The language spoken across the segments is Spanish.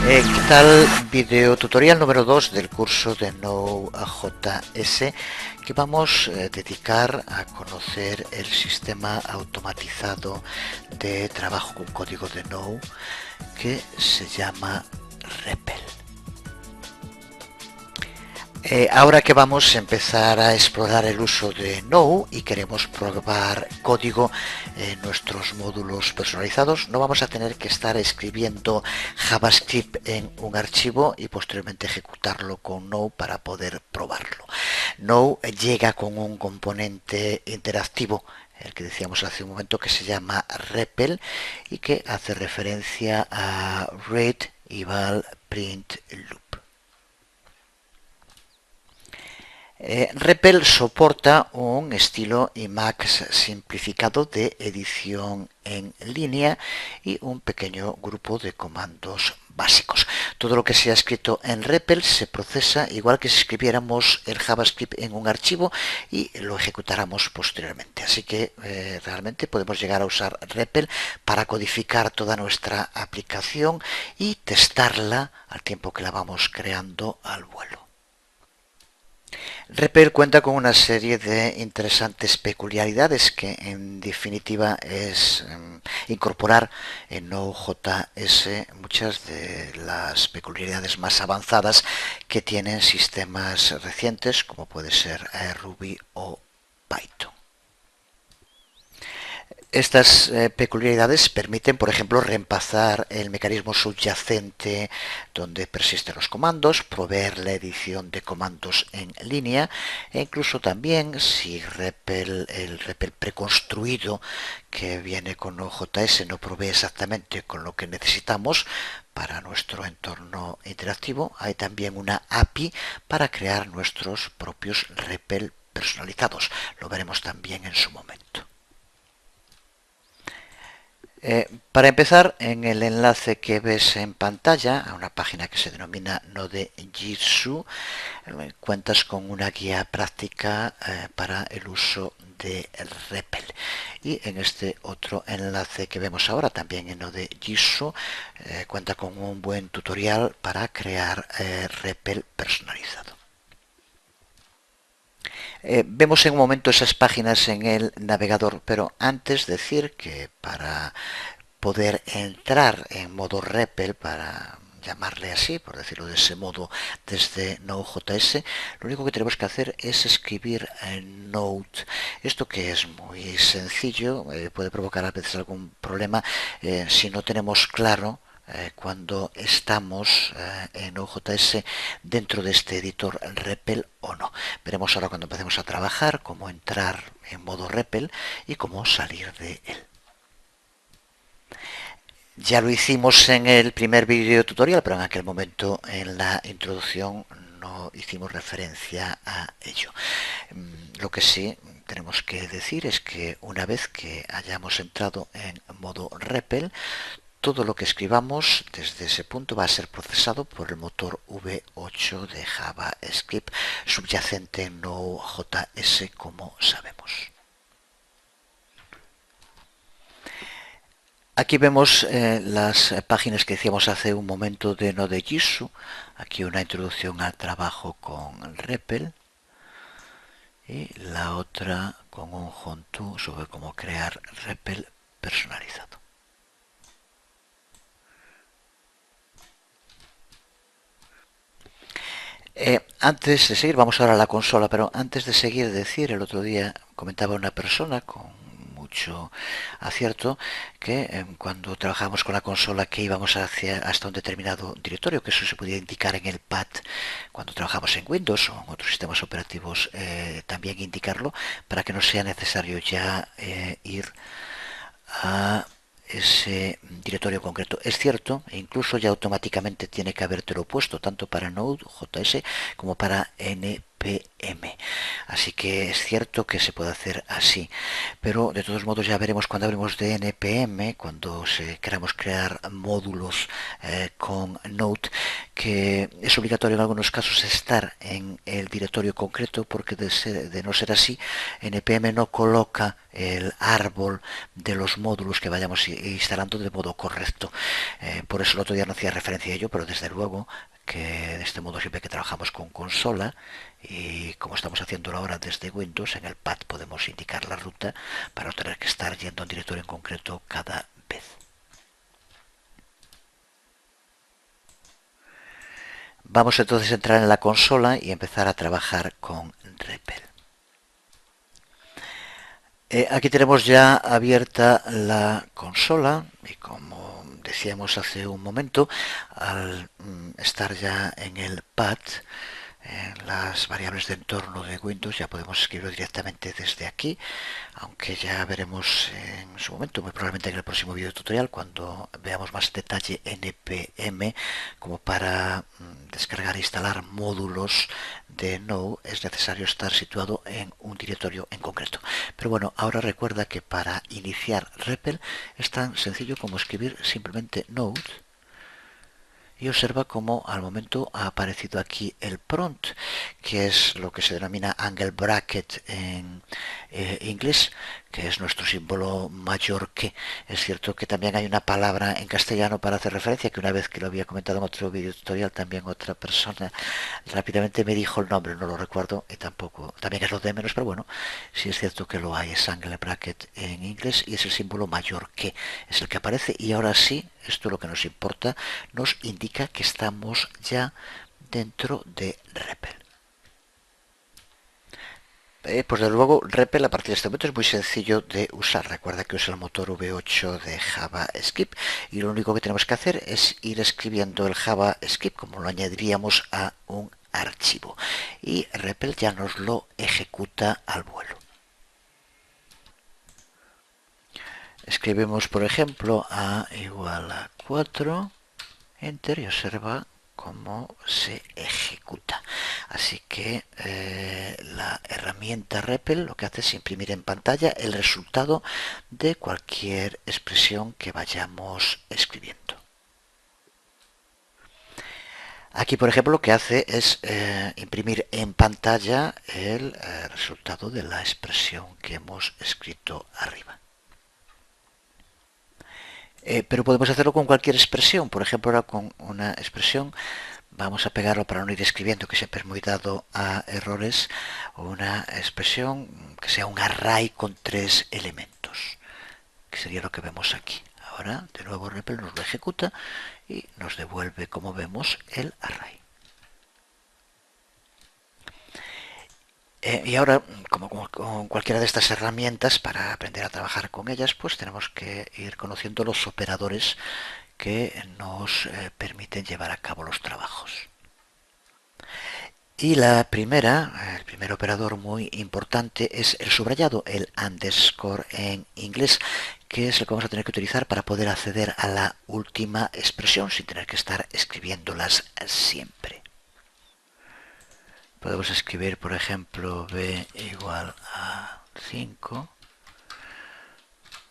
¿Qué tal? Video tutorial número 2 del curso de Node.js que vamos a dedicar a conocer el sistema automatizado de trabajo con código de Node que se llama REPL. Ahora que vamos a empezar a explorar el uso de Node y queremos probar código en nuestros módulos personalizados, no vamos a tener que estar escribiendo JavaScript en un archivo y posteriormente ejecutarlo con Node para poder probarlo. Node llega con un componente interactivo, el que decíamos hace un momento, que se llama REPL y que hace referencia a read, eval, print, loop. REPL soporta un estilo Emacs simplificado de edición en línea y un pequeño grupo de comandos básicos. Todo lo que se ha escrito en REPL se procesa igual que si escribiéramos el JavaScript en un archivo y lo ejecutáramos posteriormente. Así que realmente podemos llegar a usar REPL para codificar toda nuestra aplicación y testarla al tiempo que la vamos creando al vuelo. REPL cuenta con una serie de interesantes peculiaridades que en definitiva es incorporar en Node.js muchas de las peculiaridades más avanzadas que tienen sistemas recientes como puede ser Ruby o Python. Estas peculiaridades permiten, por ejemplo, reemplazar el mecanismo subyacente donde persisten los comandos, proveer la edición de comandos en línea e incluso también, si el REPL preconstruido que viene con Node.js no provee exactamente con lo que necesitamos para nuestro entorno interactivo, hay también una API para crear nuestros propios REPL personalizados. Lo veremos también en su momento. Para empezar, en el enlace que ves en pantalla, a una página que se denomina Node.js, cuentas con una guía práctica para el uso de REPL. Y en este otro enlace que vemos ahora, también en Node.js, cuenta con un buen tutorial para crear REPL personalizado. Vemos en un momento esas páginas en el navegador, pero antes decir que para poder entrar en modo REPL, para llamarle así, por decirlo de ese modo, desde Node.js, lo único que tenemos que hacer es escribir en Node. Esto que es muy sencillo, puede provocar a veces algún problema si no tenemos claro cuando estamos en Node.js dentro de este editor REPL o no. Veremos ahora cuando empecemos a trabajar cómo entrar en modo REPL y cómo salir de él. Ya lo hicimos en el primer vídeo tutorial, pero en aquel momento en la introducción no hicimos referencia a ello. Lo que sí tenemos que decir es que una vez que hayamos entrado en modo REPL, todo lo que escribamos desde ese punto va a ser procesado por el motor V8 de JavaScript subyacente en Node.js, como sabemos. Aquí vemos las páginas que decíamos hace un momento de Node.js. Aquí una introducción al trabajo con REPL. Y la otra con un how-to sobre cómo crear REPL personalizado. Antes de seguir, vamos ahora a la consola, pero antes de seguir, decir, el otro día comentaba una persona con mucho acierto que cuando trabajamos con la consola que íbamos hasta un determinado directorio, que eso se podía indicar en el pad cuando trabajamos en Windows o en otros sistemas operativos, también indicarlo para que no sea necesario ya ir a ese directorio concreto. Es cierto, e incluso ya automáticamente tiene que habértelo puesto tanto para Node.js como para npm. npm. Así que es cierto que se puede hacer así, pero de todos modos ya veremos cuando hablemos de npm, cuando queramos crear módulos con Node, que es obligatorio en algunos casos estar en el directorio concreto, porque de no ser así, npm no coloca el árbol de los módulos que vayamos instalando de modo correcto. Por eso el otro día no hacía referencia a ello, pero desde luego que de este modo siempre que trabajamos con consola y como estamos haciéndolo ahora desde Windows, en el pad podemos indicar la ruta para no tener que estar yendo a un directorio en concreto cada vez. Vamos entonces a entrar en la consola y empezar a trabajar con REPL. Aquí tenemos ya abierta la consola y como decíamos hace un momento, al estar ya en el pad, en las variables de entorno de Windows, ya podemos escribirlo directamente desde aquí, aunque ya veremos en su momento, muy probablemente en el próximo video tutorial, cuando veamos más detalle npm, como para descargar e instalar módulos de Node es necesario estar situado en un directorio en concreto. Pero bueno, ahora recuerda que para iniciar REPL es tan sencillo como escribir simplemente Node y observa cómo al momento ha aparecido aquí el prompt, que es lo que se denomina angle bracket en inglés, que es nuestro símbolo mayor que. Es cierto que también hay una palabra en castellano para hacer referencia, que una vez que lo había comentado en otro video tutorial, también otra persona rápidamente me dijo el nombre, no lo recuerdo, y tampoco, también es lo de menos, pero bueno, sí es cierto que lo hay, es angle bracket en inglés, y es el símbolo mayor que, es el que aparece, y ahora sí, esto es lo que nos importa, nos indica que estamos ya dentro de REPL. Pues desde luego REPL a partir de este momento es muy sencillo de usar. Recuerda que usa el motor V8 de JavaScript y lo único que tenemos que hacer es ir escribiendo el JavaScript como lo añadiríamos a un archivo y REPL ya nos lo ejecuta al vuelo. Escribimos por ejemplo a igual a 4, enter, y observa cómo se ejecuta. Así que la herramienta REPL lo que hace es imprimir en pantalla el resultado de cualquier expresión que vayamos escribiendo. Aquí, por ejemplo, lo que hace es imprimir en pantalla el resultado de la expresión que hemos escrito arriba. Pero podemos hacerlo con cualquier expresión. Por ejemplo, ahora con una expresión vamos a pegarlo para no ir escribiendo, que siempre es muy dado a errores, una expresión que sea un array con 3 elementos, que sería lo que vemos aquí. Ahora, de nuevo, REPL nos lo ejecuta y nos devuelve, como vemos, el array. Y ahora, como con cualquiera de estas herramientas, para aprender a trabajar con ellas, pues tenemos que ir conociendo los operadores que nos permiten llevar a cabo los trabajos. Y el primer operador muy importante es el subrayado, el underscore en inglés, que es el que vamos a tener que utilizar para poder acceder a la última expresión sin tener que estar escribiéndolas siempre. Podemos escribir, por ejemplo, b igual a 5.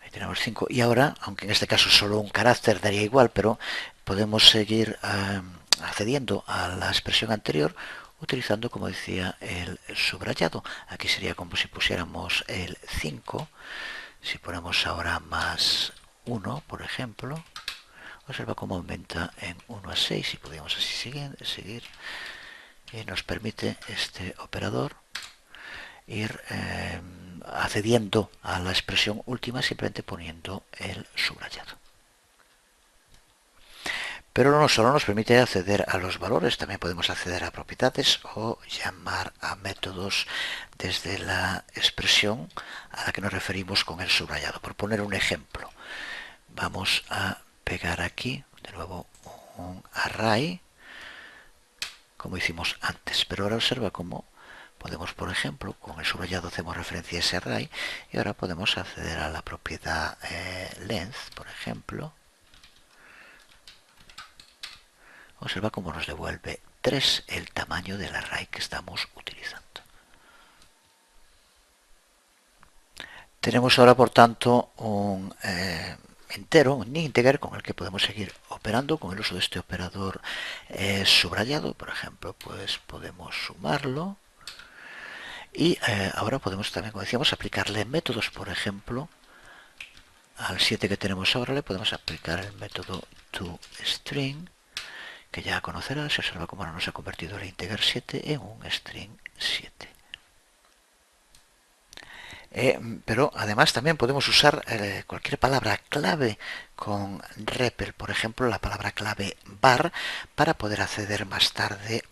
Ahí tenemos 5. Y ahora, aunque en este caso solo un carácter daría igual, pero podemos seguir accediendo a la expresión anterior utilizando, como decía, el subrayado. Aquí sería como si pusiéramos el 5. Si ponemos ahora más 1, por ejemplo, observa cómo aumenta en 1 a 6 y podríamos así seguir. Y nos permite este operador ir accediendo a la expresión última simplemente poniendo el subrayado. Pero no solo nos permite acceder a los valores, también podemos acceder a propiedades o llamar a métodos desde la expresión a la que nos referimos con el subrayado. Por poner un ejemplo, vamos a pegar aquí de nuevo un array, como hicimos antes, pero ahora observa cómo podemos, por ejemplo, con el subrayado hacemos referencia a ese array y ahora podemos acceder a la propiedad length, por ejemplo. Observa cómo nos devuelve 3 el tamaño del array que estamos utilizando. utilizando. Tenemos ahora, por tanto, un entero, un integer con el que podemos seguir operando con el uso de este operador subrayado. Por ejemplo, pues podemos sumarlo y ahora podemos también, como decíamos, aplicarle métodos. Por ejemplo, al 7 que tenemos ahora le podemos aplicar el método toString, que ya conocerá. Se observa cómo ahora nos ha convertido el integer 7 en un string 7. Pero además también podemos usar cualquier palabra clave con REPL, por ejemplo la palabra clave var, para poder acceder más tarde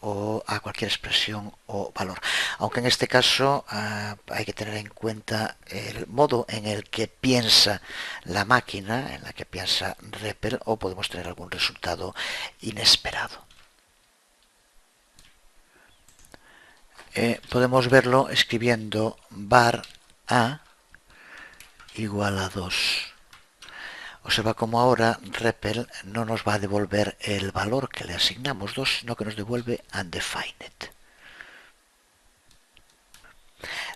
a cualquier expresión o valor. Aunque en este caso hay que tener en cuenta el modo en el que piensa la máquina, en la que piensa REPL, o podemos tener algún resultado inesperado. Podemos verlo escribiendo var a igual a 2. Observa cómo ahora REPL no nos va a devolver el valor que le asignamos 2, sino que nos devuelve undefined.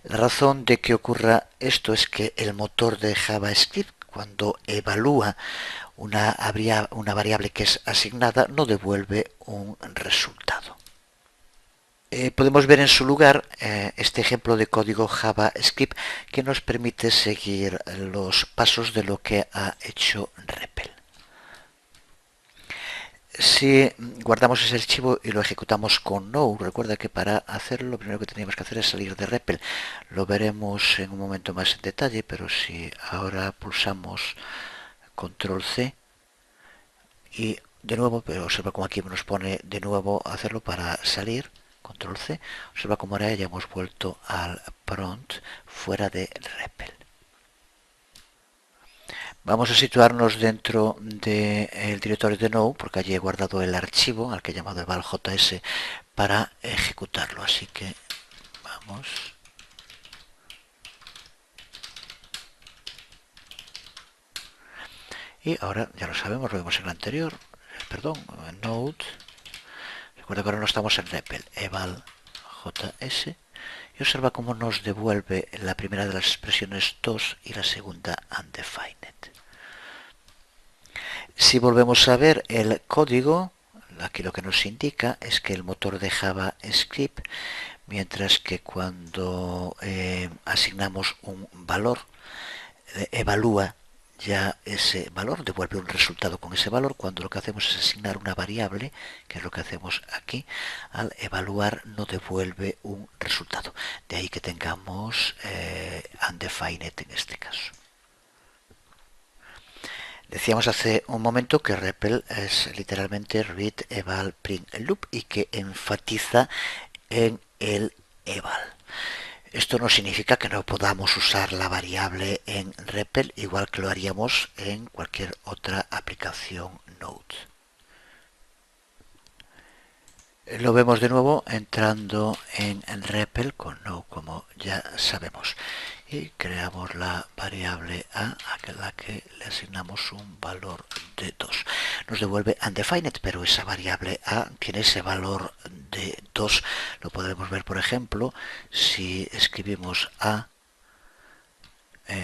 La razón de que ocurra esto es que el motor de JavaScript, cuando evalúa una variable que es asignada, no devuelve un resultado. Podemos ver en su lugar este ejemplo de código JavaScript que nos permite seguir los pasos de lo que ha hecho REPL. Si guardamos ese archivo y lo ejecutamos con no, recuerda que para hacerlo lo primero que teníamos que hacer es salir de REPL. Lo veremos en un momento más en detalle, pero si ahora pulsamos control C y de nuevo, pero observa como aquí nos pone de nuevo hacerlo para salir, control C, observa como ahora ya hemos vuelto al prompt fuera de REPL. Vamos a situarnos dentro del directorio de no, porque allí he guardado el archivo al que he llamado evaljs para ejecutarlo. Así que vamos. Y ahora ya lo sabemos, lo vemos en el anterior. Perdón, node. Recuerda que ahora no estamos en REPL, evaljs. Y observa cómo nos devuelve la primera de las expresiones 2 y la segunda undefined. Si volvemos a ver el código, aquí lo que nos indica es que el motor de JavaScript, mientras que cuando asignamos un valor, evalúa ya ese valor, devuelve un resultado con ese valor. Cuando lo que hacemos es asignar una variable, que es lo que hacemos aquí, al evaluar no devuelve un resultado. De ahí que tengamos undefined en este caso. Decíamos hace un momento que REPL es literalmente read, eval, print, loop y que enfatiza en el eval. Esto no significa que no podamos usar la variable en REPL igual que lo haríamos en cualquier otra aplicación Node. Lo vemos de nuevo entrando en REPL con no, como ya sabemos. Y creamos la variable a la que le asignamos un valor de 2. Nos devuelve undefined, pero esa variable a tiene ese valor de 2. Lo podremos ver, por ejemplo, si escribimos a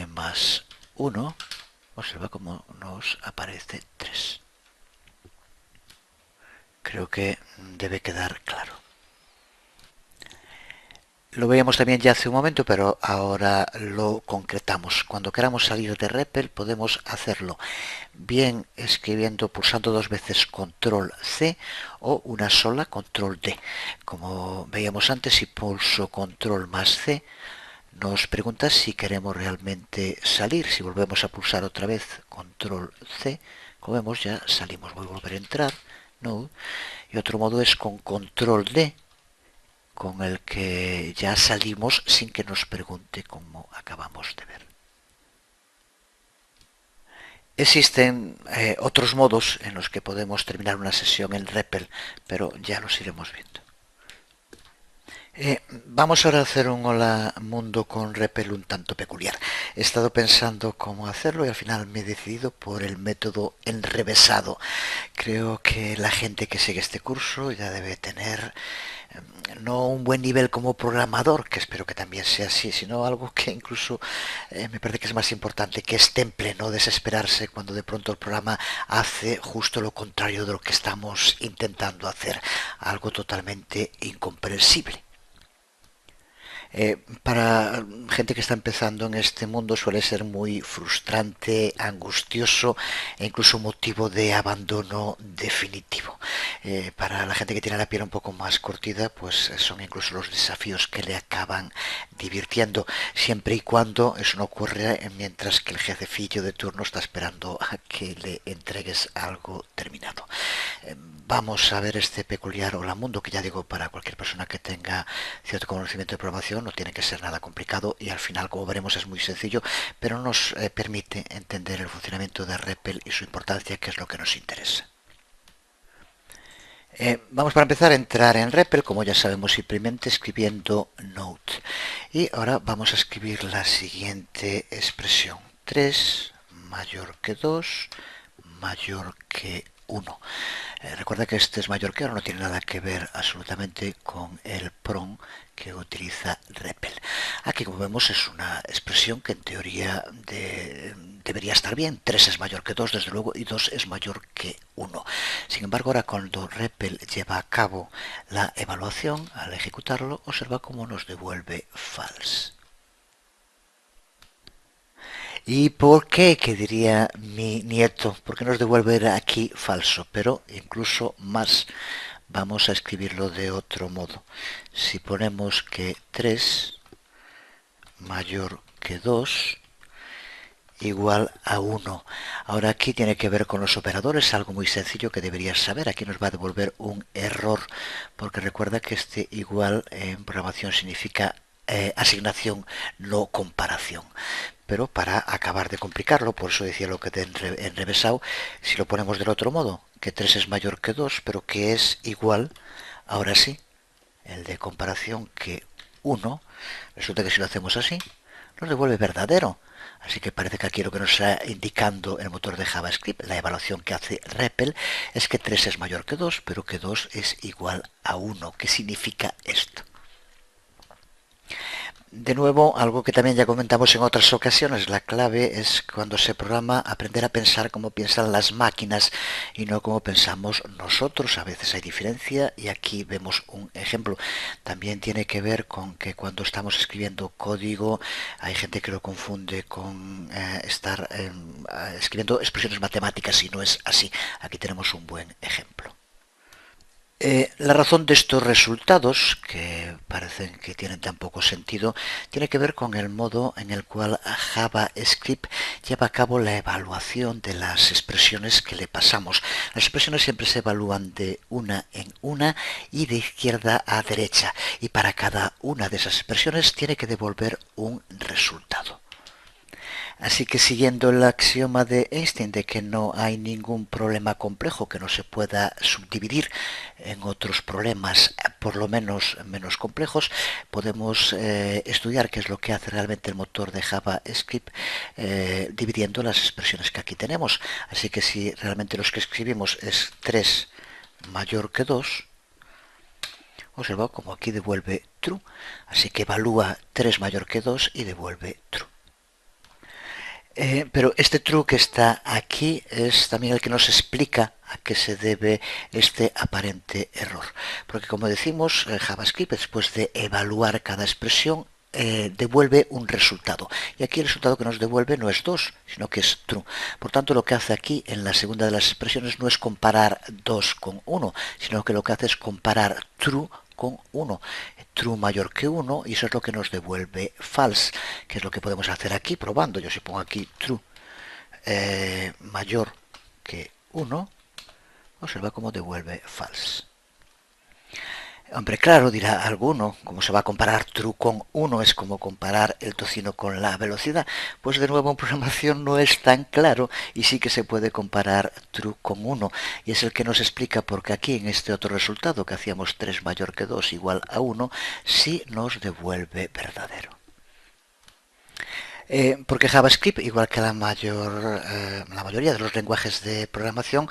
más 1, observa cómo nos aparece 3. Creo que debe quedar claro. Lo veíamos también ya hace un momento, pero ahora lo concretamos. Cuando queramos salir de REPL podemos hacerlo bien escribiendo, pulsando 2 veces control C o una sola control D. Como veíamos antes, si pulso control más C, nos pregunta si queremos realmente salir. Si volvemos a pulsar otra vez control C, como vemos ya salimos. Voy a volver a entrar, no. Y otro modo es con control D, con el que ya salimos sin que nos pregunte, como acabamos de ver. Existen otros modos en los que podemos terminar una sesión en REPL, pero ya los iremos viendo. Vamos ahora a hacer un hola mundo con REPL un tanto peculiar. He estado pensando cómo hacerlo y al final me he decidido por el método enrevesado. Creo que la gente que sigue este curso ya debe tener no un buen nivel como programador, que espero que también sea así, sino algo que incluso me parece que es más importante, que es temple, no desesperarse cuando de pronto el programa hace justo lo contrario de lo que estamos intentando hacer, algo totalmente incomprensible. Para gente que está empezando en este mundo suele ser muy frustrante, angustioso e incluso motivo de abandono definitivo. Para la gente que tiene la piel un poco más cortida, pues son incluso los desafíos que le acaban divirtiendo, siempre y cuando eso no ocurre mientras que el jefecillo de turno está esperando a que le entregues algo terminado. Vamos a ver este peculiar Hola Mundo, que ya digo, para cualquier persona que tenga cierto conocimiento de programación no tiene que ser nada complicado y al final, como veremos, es muy sencillo, pero nos permite entender el funcionamiento de REPL y su importancia, que es lo que nos interesa. Vamos para empezar a entrar en REPL, como ya sabemos, simplemente escribiendo Note. Y ahora vamos a escribir la siguiente expresión. 3 mayor que 2 mayor que 1. Recuerda que este es mayor que 1, no tiene nada que ver absolutamente con el PROM que utiliza REPL. Aquí, como vemos, es una expresión que en teoría debería estar bien. 3 es mayor que 2, desde luego, y 2 es mayor que 1. Sin embargo, ahora cuando REPL lleva a cabo la evaluación, al ejecutarlo, observa cómo nos devuelve false. ¿Y por qué? Que diría mi nieto. ¿Por qué nos devuelve aquí falso? Pero incluso más. Vamos a escribirlo de otro modo. Si ponemos que 3 mayor que 2 igual a 1. Ahora aquí tiene que ver con los operadores, algo muy sencillo que deberías saber. Aquí nos va a devolver un error, porque recuerda que este igual en programación significa asignación, no comparación. Pero para acabar de complicarlo, por eso decía lo que te he enrevesado, si lo ponemos del otro modo, que 3 es mayor que 2, pero que es igual, ahora sí, el de comparación que 1, resulta que si lo hacemos así, nos devuelve verdadero. Así que parece que aquí lo que nos está indicando el motor de JavaScript, la evaluación que hace REPL, es que 3 es mayor que 2, pero que 2 es igual a 1. ¿Qué significa esto? De nuevo, algo que también ya comentamos en otras ocasiones, la clave es cuando se programa aprender a pensar como piensan las máquinas y no como pensamos nosotros. A veces hay diferencia y aquí vemos un ejemplo. También tiene que ver con que cuando estamos escribiendo código hay gente que lo confunde con estar escribiendo expresiones matemáticas y no es así. Aquí tenemos un buen ejemplo. La razón de estos resultados, que parecen que tienen tan poco sentido, tiene que ver con el modo en el cual JavaScript lleva a cabo la evaluación de las expresiones que le pasamos. Las expresiones siempre se evalúan de una en una y de izquierda a derecha, y para cada una de esas expresiones tiene que devolver un resultado. Así que siguiendo el axioma de Einstein de que no hay ningún problema complejo que no se pueda subdividir en otros problemas por lo menos complejos, podemos estudiar qué es lo que hace realmente el motor de JavaScript dividiendo las expresiones que aquí tenemos. Así que si realmente los que escribimos es 3 mayor que 2, observa como aquí devuelve true. Así que evalúa 3 mayor que 2 y devuelve true. Pero este true que está aquí es también el que nos explica a qué se debe este aparente error. Porque como decimos, JavaScript, después de evaluar cada expresión, devuelve un resultado. Y aquí el resultado que nos devuelve no es 2, sino que es true. Por tanto, lo que hace aquí en la segunda de las expresiones no es comparar 2 con 1, sino que lo que hace es comparar true con 1. True mayor que 1 y eso es lo que nos devuelve false, que es lo que podemos hacer aquí probando. Yo si pongo aquí true mayor que 1, observa cómo devuelve false. Hombre, claro, dirá alguno, ¿cómo se va a comparar true con uno? Es como comparar el tocino con la velocidad. Pues de nuevo en programación no es tan claro y sí que se puede comparar true con uno. Y es el que nos explica por qué aquí en este otro resultado que hacíamos 3 mayor que 2 igual a uno, sí nos devuelve verdadero. Porque JavaScript, igual que la mayoría de los lenguajes de programación,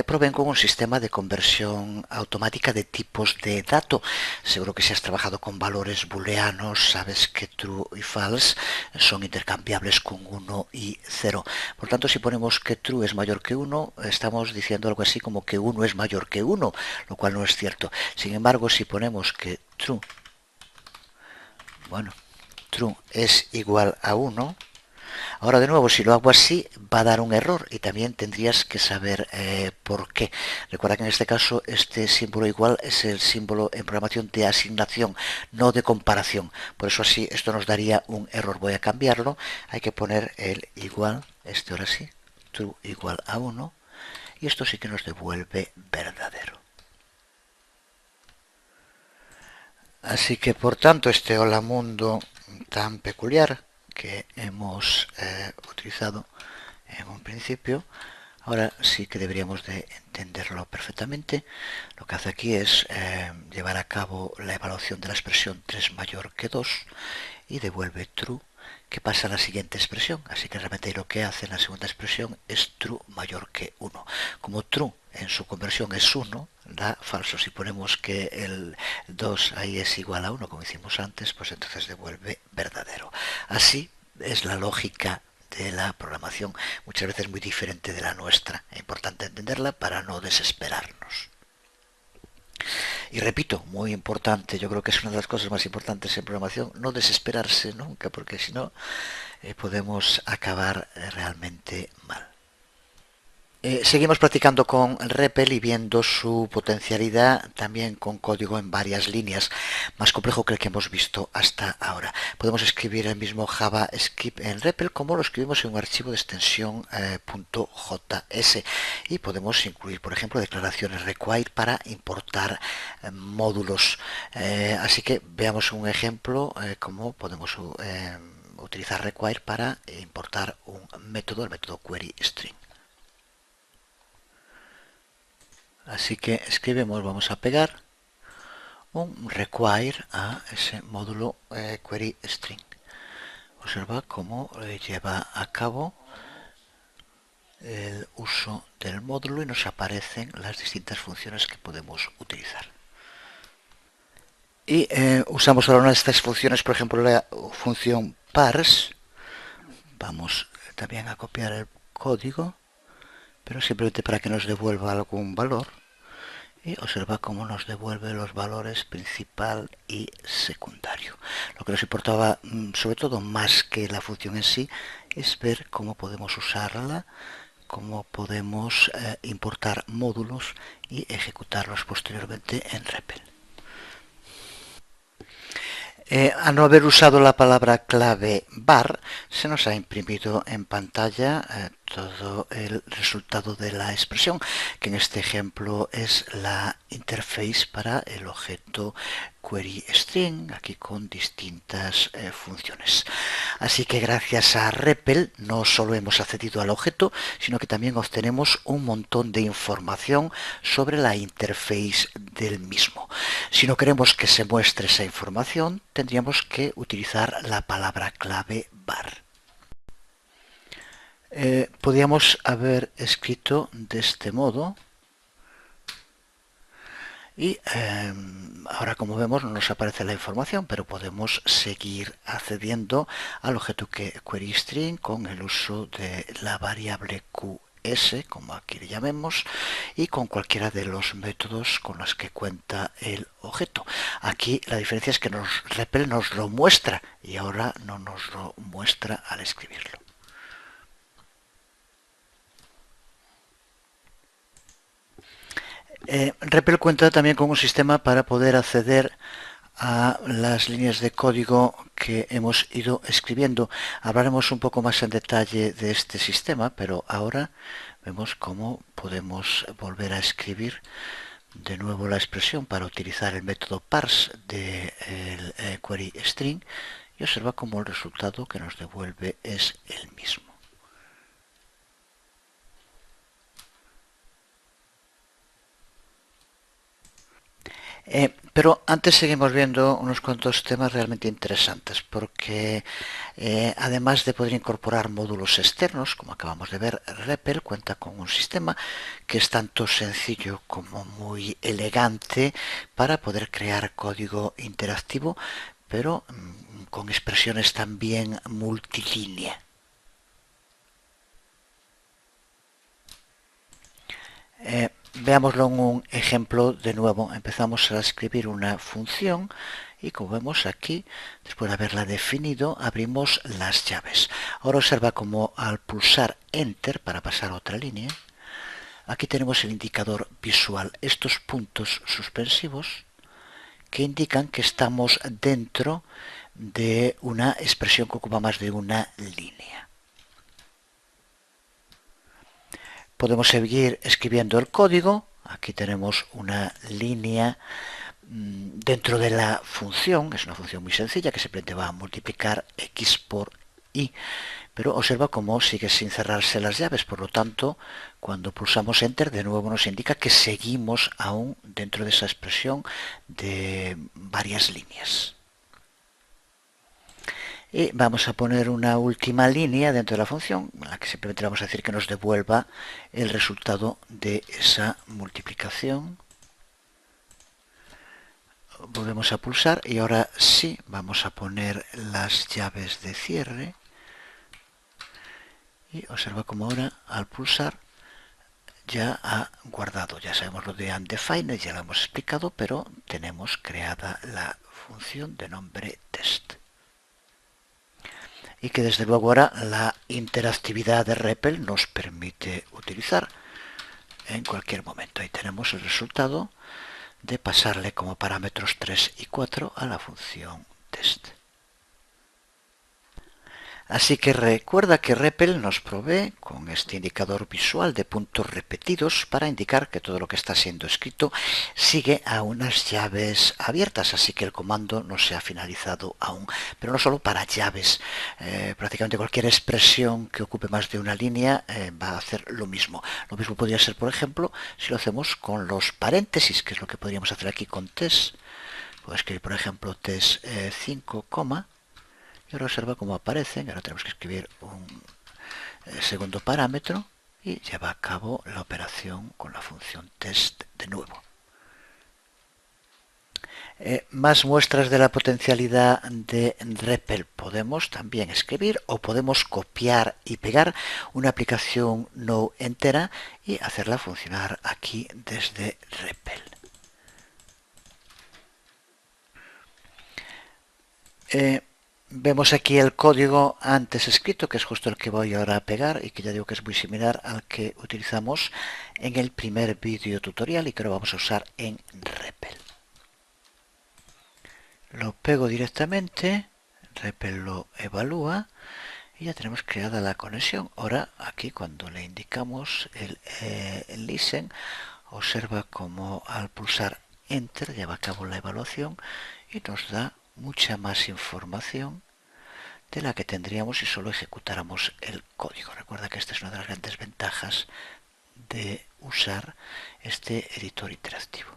proveen con un sistema de conversión automática de tipos de dato. Seguro que si has trabajado con valores booleanos, sabes que true y false son intercambiables con uno y 0. Por tanto, si ponemos que true es mayor que uno, estamos diciendo algo así como que uno es mayor que uno, lo cual no es cierto. Sin embargo, si ponemos que true, bueno, true es igual a uno. Ahora de nuevo, si lo hago así, va a dar un error y también tendrías que saber por qué. Recuerda que en este caso este símbolo igual es el símbolo en programación de asignación, no de comparación. Por eso así esto nos daría un error. Voy a cambiarlo. Hay que poner el igual, este ahora sí, true igual a uno. Y esto sí que nos devuelve verdadero. Así que por tanto este hola mundo tan peculiar que hemos utilizado en un principio, ahora sí que deberíamos de entenderlo perfectamente. Lo que hace aquí es llevar a cabo la evaluación de la expresión 3 mayor que 2 y devuelve true, que pasa a la siguiente expresión. Así que realmente lo que hace en la segunda expresión es true mayor que 1. Como true en su conversión es 1, da falso. Si ponemos que el 2 ahí es igual a 1, como hicimos antes, pues entonces devuelve verdadero. Así es la lógica de la programación, muchas veces muy diferente de la nuestra. Es importante entenderla para no desesperarnos. Y repito, muy importante, yo creo que es una de las cosas más importantes en programación, no desesperarse nunca, porque si no podemos acabar realmente mal. Seguimos practicando con REPL y viendo su potencialidad también con código en varias líneas, más complejo que el que hemos visto hasta ahora. Podemos escribir el mismo JavaScript en REPL como lo escribimos en un archivo de extensión .js y podemos incluir, por ejemplo, declaraciones require para importar módulos. Así que veamos un ejemplo cómo podemos utilizar require para importar un método, el método queryString. Así que escribimos, vamos a pegar un require a ese módulo queryString. Observa cómo lleva a cabo el uso del módulo y nos aparecen las distintas funciones que podemos utilizar. Y usamos ahora una de estas funciones, por ejemplo la función parse. Vamos también a copiar el código, pero simplemente para que nos devuelva algún valor. Y observa cómo nos devuelve los valores principal y secundario. Lo que nos importaba, sobre todo más que la función en sí, es ver cómo podemos usarla, cómo podemos importar módulos y ejecutarlos posteriormente en REPL. Al no haber usado la palabra clave var, se nos ha imprimido en pantalla todo el resultado de la expresión, que en este ejemplo es la interface para el objeto queryString, aquí con distintas funciones. Así que gracias a REPL no solo hemos accedido al objeto, sino que también obtenemos un montón de información sobre la interface del mismo. Si no queremos que se muestre esa información, tendríamos que utilizar la palabra clave var. Podríamos haber escrito de este modo y ahora como vemos no nos aparece la información, pero podemos seguir accediendo al objeto queryString con el uso de la variable QS, como aquí le llamemos, y con cualquiera de los métodos con los que cuenta el objeto. Aquí la diferencia es que REPL nos lo muestra y ahora no nos lo muestra al escribirlo. REPL cuenta también con un sistema para poder acceder a las líneas de código que hemos ido escribiendo. Hablaremos un poco más en detalle de este sistema, pero ahora vemos cómo podemos volver a escribir de nuevo la expresión para utilizar el método parse del query string y observa cómo el resultado que nos devuelve es el mismo. Pero antes seguimos viendo unos cuantos temas realmente interesantes, porque además de poder incorporar módulos externos, como acabamos de ver, REPL cuenta con un sistema que es tanto sencillo como muy elegante para poder crear código interactivo, pero con expresiones también multilínea. Veámoslo en un ejemplo de nuevo. Empezamos a escribir una función y como vemos aquí, después de haberla definido, abrimos las llaves. Ahora observa cómo al pulsar Enter para pasar a otra línea, aquí tenemos el indicador visual, estos puntos suspensivos que indican que estamos dentro de una expresión que ocupa más de una línea. Podemos seguir escribiendo el código. Aquí tenemos una línea dentro de la función. Es una función muy sencilla que simplemente va a multiplicar x por y. Pero observa cómo sigue sin cerrarse las llaves. Por lo tanto, cuando pulsamos Enter, de nuevo nos indica que seguimos aún dentro de esa expresión de varias líneas. Y vamos a poner una última línea dentro de la función, en la que simplemente vamos a decir que nos devuelva el resultado de esa multiplicación. Volvemos a pulsar y ahora sí vamos a poner las llaves de cierre. Y observa como ahora al pulsar ya ha guardado. Ya sabemos lo de undefined, ya lo hemos explicado, pero tenemos creada la función de nombre test. Y que desde luego ahora la interactividad de REPL nos permite utilizar en cualquier momento. Ahí tenemos el resultado de pasarle como parámetros 3 y 4 a la función test. Así que recuerda que REPL nos provee con este indicador visual de puntos repetidos para indicar que todo lo que está siendo escrito sigue a unas llaves abiertas, así que el comando no se ha finalizado aún. Pero no solo para llaves, prácticamente cualquier expresión que ocupe más de una línea va a hacer lo mismo. Lo mismo podría ser, por ejemplo, si lo hacemos con los paréntesis, que es lo que podríamos hacer aquí con test. Puedo escribir, por ejemplo, test 5, y ahora observa cómo aparecen. Ahora tenemos que escribir un segundo parámetro y lleva a cabo la operación con la función test de nuevo. Más muestras de la potencialidad de REPL. Podemos también escribir o podemos copiar y pegar una aplicación no entera y hacerla funcionar aquí desde REPL. Vemos aquí el código antes escrito, que es justo el que voy ahora a pegar y que ya digo que es muy similar al que utilizamos en el primer vídeo tutorial y que ahora vamos a usar en REPL. Lo pego directamente, REPL lo evalúa y ya tenemos creada la conexión. Ahora aquí cuando le indicamos el listen, observa como al pulsar Enter lleva a cabo la evaluación y nos da mucha más información de la que tendríamos si solo ejecutáramos el código. Recuerda que esta es una de las grandes ventajas de usar este editor interactivo.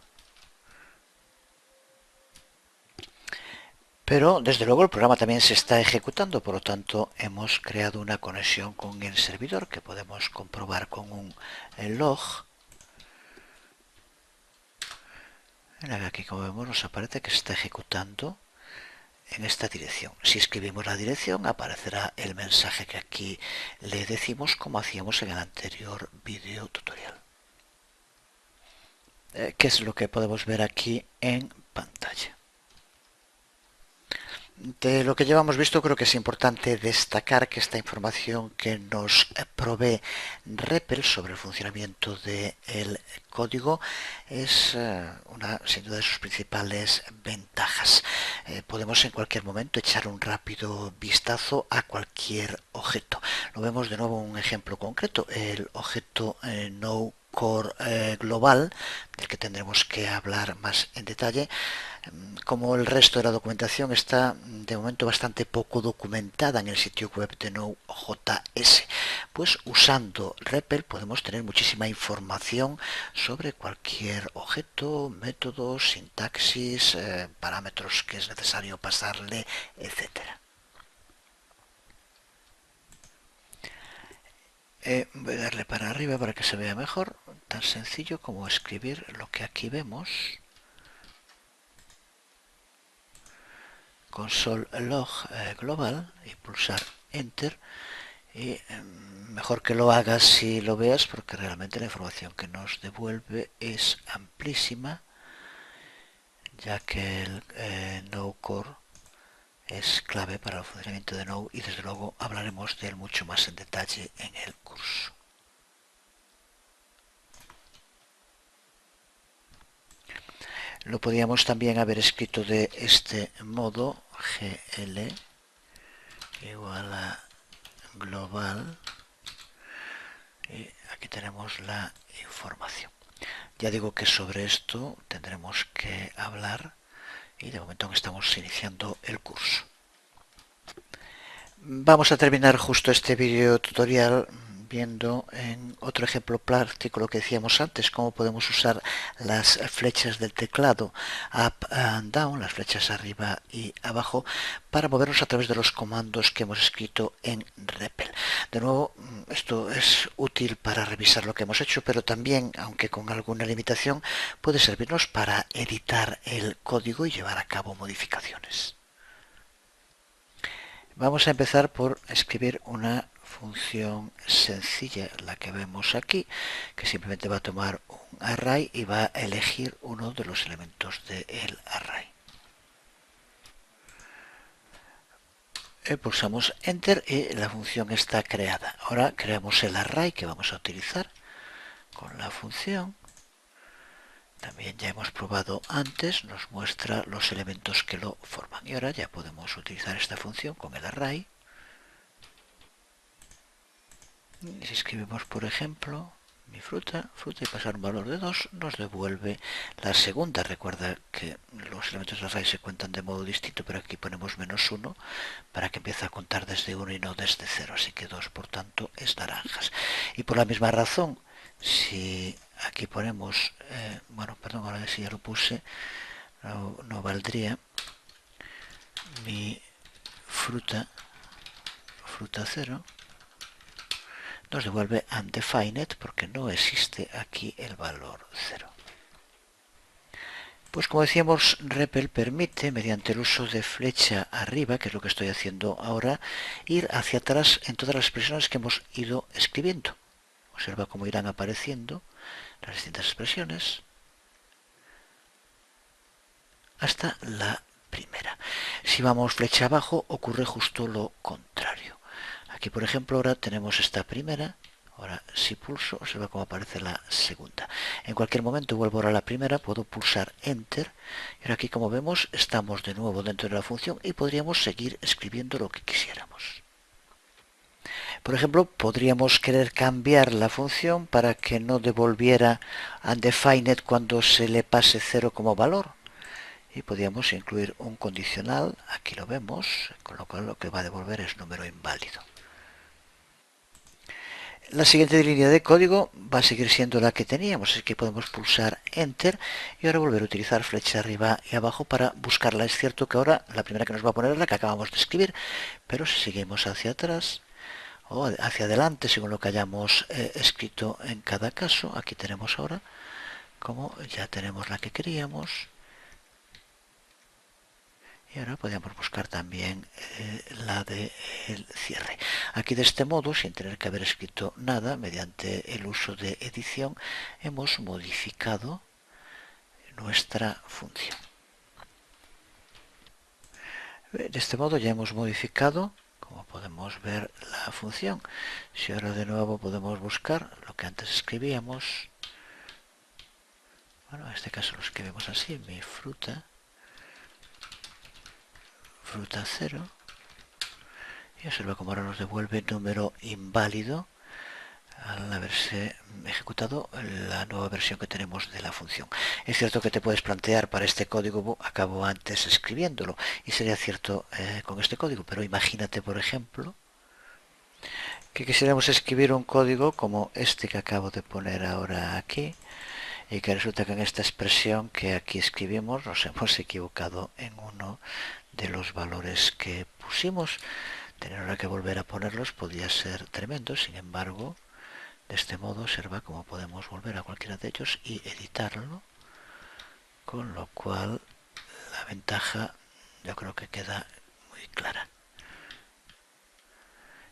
Pero desde luego el programa también se está ejecutando, por lo tanto hemos creado una conexión con el servidor que podemos comprobar con un log. Aquí como vemos nos aparece que se está ejecutando en esta dirección. Si escribimos la dirección aparecerá el mensaje que aquí le decimos como hacíamos en el anterior vídeo tutorial. ¿Qué es lo que podemos ver aquí en pantalla? De lo que llevamos visto creo que es importante destacar que esta información que nos provee REPL sobre el funcionamiento del código es una sin duda de sus principales ventajas. Podemos en cualquier momento echar un rápido vistazo a cualquier objeto. Lo vemos de nuevo en un ejemplo concreto, el objeto no core global, del que tendremos que hablar más en detalle. Como el resto de la documentación está de momento bastante poco documentada en el sitio web de Node.js, pues usando REPL podemos tener muchísima información sobre cualquier objeto, métodos, sintaxis, parámetros que es necesario pasarle, etcétera. Voy a darle para arriba para que se vea mejor, tan sencillo como escribir lo que aquí vemos. Console log global y pulsar enter, y mejor que lo hagas si lo veas, porque realmente la información que nos devuelve es amplísima, ya que el Node Core es clave para el funcionamiento de Node, y desde luego hablaremos de él mucho más en detalle en el curso. Lo podríamos también haber escrito de este modo: gl igual a global, y aquí tenemos la información. Ya digo que sobre esto tendremos que hablar, y de momento estamos iniciando el curso. Vamos a terminar justo este vídeo tutorial viendo en otro ejemplo práctico lo que decíamos antes, cómo podemos usar las flechas del teclado up and down, las flechas arriba y abajo, para movernos a través de los comandos que hemos escrito en REPL. De nuevo, esto es útil para revisar lo que hemos hecho, pero también, aunque con alguna limitación, puede servirnos para editar el código y llevar a cabo modificaciones. Vamos a empezar por escribir una función sencilla, la que vemos aquí, que simplemente va a tomar un array y va a elegir uno de los elementos del array. Pulsamos enter y la función está creada. Ahora creamos el array que vamos a utilizar con la función. También ya hemos probado antes, nos muestra los elementos que lo forman. Y ahora ya podemos utilizar esta función con el array. Si escribimos, por ejemplo, mi fruta y pasar un valor de 2, nos devuelve la segunda. Recuerda que los elementos del array se cuentan de modo distinto, pero aquí ponemos -1 para que empiece a contar desde 1 y no desde 0. Así que 2, por tanto, es naranjas. Y por la misma razón, si aquí ponemos, ahora sí ya lo puse, no valdría mi fruta 0, nos devuelve undefined porque no existe aquí el valor 0. Pues como decíamos, REPL permite, mediante el uso de flecha arriba, que es lo que estoy haciendo ahora, ir hacia atrás en todas las expresiones que hemos ido escribiendo. Observa cómo irán apareciendo las distintas expresiones hasta la primera. Si vamos flecha abajo, ocurre justo lo contrario. Aquí, por ejemplo, ahora tenemos esta primera. Ahora, si pulso, observa cómo aparece la segunda. En cualquier momento vuelvo ahora a la primera, puedo pulsar Enter. Y ahora aquí, como vemos, estamos de nuevo dentro de la función y podríamos seguir escribiendo lo que quisiéramos. Por ejemplo, podríamos querer cambiar la función para que no devolviera undefined cuando se le pase 0 como valor. Y podríamos incluir un condicional, aquí lo vemos, con lo cual lo que va a devolver es número inválido. La siguiente línea de código va a seguir siendo la que teníamos, así que podemos pulsar Enter y ahora volver a utilizar flecha arriba y abajo para buscarla. Es cierto que ahora la primera que nos va a poner es la que acabamos de escribir, pero si seguimos hacia atrás o hacia adelante, según lo que hayamos escrito en cada caso, aquí tenemos ahora, como ya tenemos la que queríamos. Y ahora podríamos buscar también la del cierre. Aquí de este modo, sin tener que haber escrito nada, mediante el uso de edición, hemos modificado nuestra función. De este modo ya hemos modificado, como podemos ver, la función. Si ahora de nuevo podemos buscar lo que antes escribíamos, bueno, en este caso lo escribimos así, mi fruta 0, y observa cómo ahora nos devuelve número inválido al haberse ejecutado la nueva versión que tenemos de la función. Es cierto que te puedes plantear para este código, acabo antes escribiéndolo, y sería cierto con este código, pero imagínate, por ejemplo, que quisiéramos escribir un código como este que acabo de poner ahora aquí, y que resulta que en esta expresión que aquí escribimos nos hemos equivocado en uno de los valores que pusimos. Tener que volver a ponerlos podía ser tremendo, sin embargo, de este modo observa cómo podemos volver a cualquiera de ellos y editarlo, con lo cual la ventaja yo creo que queda muy clara.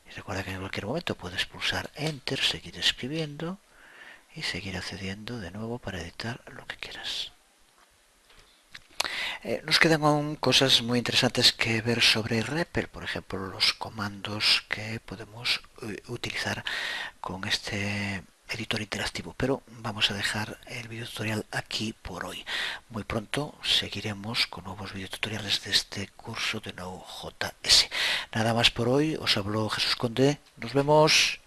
Y recuerda que en cualquier momento puedes pulsar Enter, seguir escribiendo y seguir accediendo de nuevo para editar lo que quieras. Nos quedan aún cosas muy interesantes que ver sobre REPL, por ejemplo, los comandos que podemos utilizar con este editor interactivo, pero vamos a dejar el video tutorial aquí por hoy. Muy pronto seguiremos con nuevos videotutoriales de este curso de Node.js. Nada más por hoy, os habló Jesús Conde, nos vemos.